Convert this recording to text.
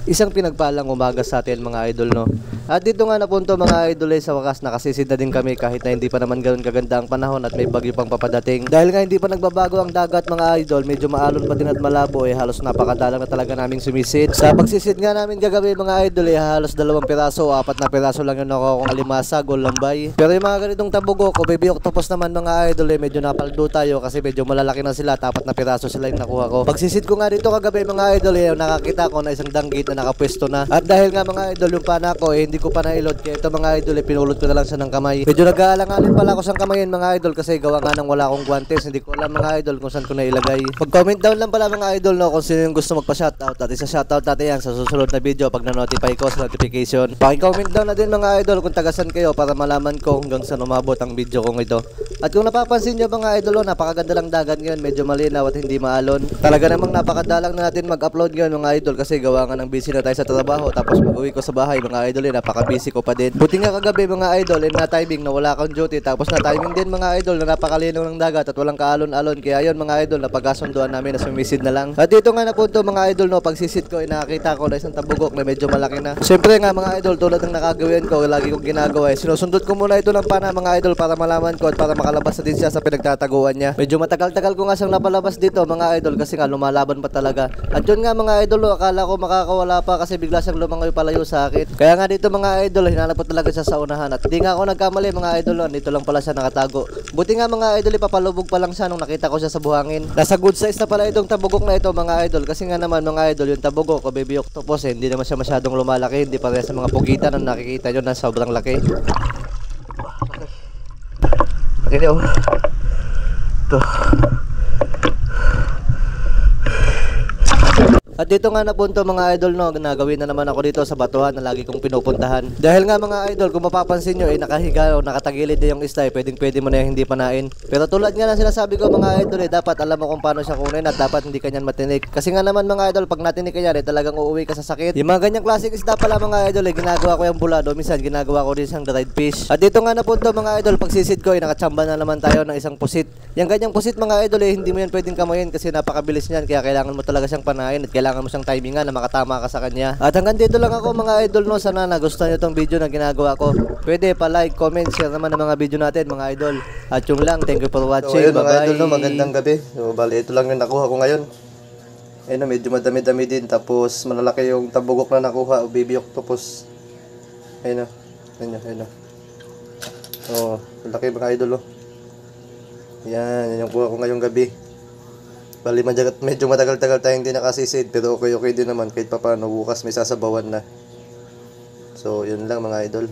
Isang pinagpalang umaga sa atin mga idol, no? At dito nga napunto mga idol sa wakas nakasisid na din kami kahit na hindi pa naman ganoon kaganda ang panahon at may bagyo pang papadating. Dahil nga hindi pa nagbabago ang dagat mga idol, medyo maalon pa din at malabo halos napakadalang na talaga naming sumisid. Sa pagsisid nga namin gagabi mga idol halos 2 piraso o 4 na piraso lang yun ako kung alimasa, lambay. Pero yung mga ganitong tabugok o baby octopus naman mga idol medyo napaldo tayo kasi medyo malalaki na sila, 4 na piraso sila yung nakuha ko. Pagsisid ko nga dito kagabi mga idol nakakita ko na isang danggit na nakapwesto na. At dahil nga mga idol yung pana ko hindi ko pa nailot kaya ito mga idol pinulot ko na lang siya ng kamay. Medyo nag-aalanganin pala ako sa kamayin mga idol kasi gawa nga nang wala akong guantes, hindi ko alam mga idol kung saan ko na ilagay. Mag-comment down lang pala mga idol no kung sino yung gusto magpa-shoutout at isa-shoutout natin yan sa susunod na video pag na-notify ko sa notification. Paki-comment down na din mga idol kung tagasan kayo para malaman ko hanggang saan umabot ang video kong ito. At kung napapansin nyo mga idol napakaganda lang dagat ngayon, medyo malinaw at hindi maalon. Talaga namang napakadalang na natin mag-upload ngayon mga idol kasi gawa nga ng busy na tayo sa trabaho tapos pag-uwi ko sa bahay mga idol napaka-busy ko pa din. Buti nga kagabi mga idol na-timing na wala akong duty tapos na-timing din mga idol na napakalinaw ng dagat at walang kaalon-alon kaya yun mga idol napagkasunduan namin na sumisid na lang. At dito nga napunto mga idol no pagsisid ko nakakita ko na isang tabugok na medyo malaki na. Siyempre nga mga idol tulad ng nakagawin ko lagi kong ginagawa sinusundot ko muna ito ng pana mga idol para malaman ko at para makalabas na din siya sa pinagtataguan niya. Medyo matagal-tagal ko nga siyang napalabas dito mga idol kasi nga lumalaban pa talaga. At yun nga mga idol akala ko makakawala pa kasi bigla siyang lumangoy palayo sa akin. Kaya nga dito mga idol hinanap ko talaga siya sa unahan at hindi nga ako nagkamali mga idol dito lang pala siya nakatago. Buti nga mga idol papalubog pa lang siya nung nakita ko siya sa buhangin. Nasa good size na pala itong tabugok na ito mga idol kasi nga naman mga idol yung tabugok o baby octopus hindi naman siya masyadong lumalaki, hindi pa rin sa mga pugitan na nakikita nyo na sobrang laki. Ini tuh. At dito nga napunto mga idol no, nagawin na naman ako dito sa batuhan na lagi kong pinupuntahan. Dahil nga mga idol, kung mapapansin nyo nakahiga o nakatagilid na yung istay, pwede mo na yung hindi panain. Pero tulad nga ng sinasabi ko mga idol dapat alam mo kung paano siya kunin at dapat hindi kanyan matinik. Kasi nga naman mga idol, pag natinik kanyan talagang uuwi ka sa sakit. Yung mga ganyang klaseng isda pala mga idol ginagawa ko yung bulado, minsan ginagawa ko din siyang dried fish. At dito nga napunto mga idol, pagsisid ko nakachamba na naman tayo ng isang pusit. Yung ganyang pusit mga idol hindi mo yan pwedeng kamayin kasi napakabilis niyan kaya kailangan mo talaga siyang panain at kailangan mo siyang timingan na makatama ka sa kanya. At hanggang dito lang ako mga idol no, sana nagustuhan nyo itong video na ginagawa ko. Pwede pa like, comment, share naman ng mga video natin mga idol. At yung lang, thank you for watching. So, ayun, mga idol no, magandang gabi. So bali ito lang yung nakuha ko ngayon. Ayun medyo madami-dami din tapos malalaki yung tabugok na nakuha o baby octopus. Ayun ayun. Oh, malaki mga idol oh. Yan yung kuha ko ngayong gabi. Bali medyo matagal-tagal tayong hindi nakasisid pero okay din naman kahit pa paano bukas may sasabawan na. So yun lang mga idol.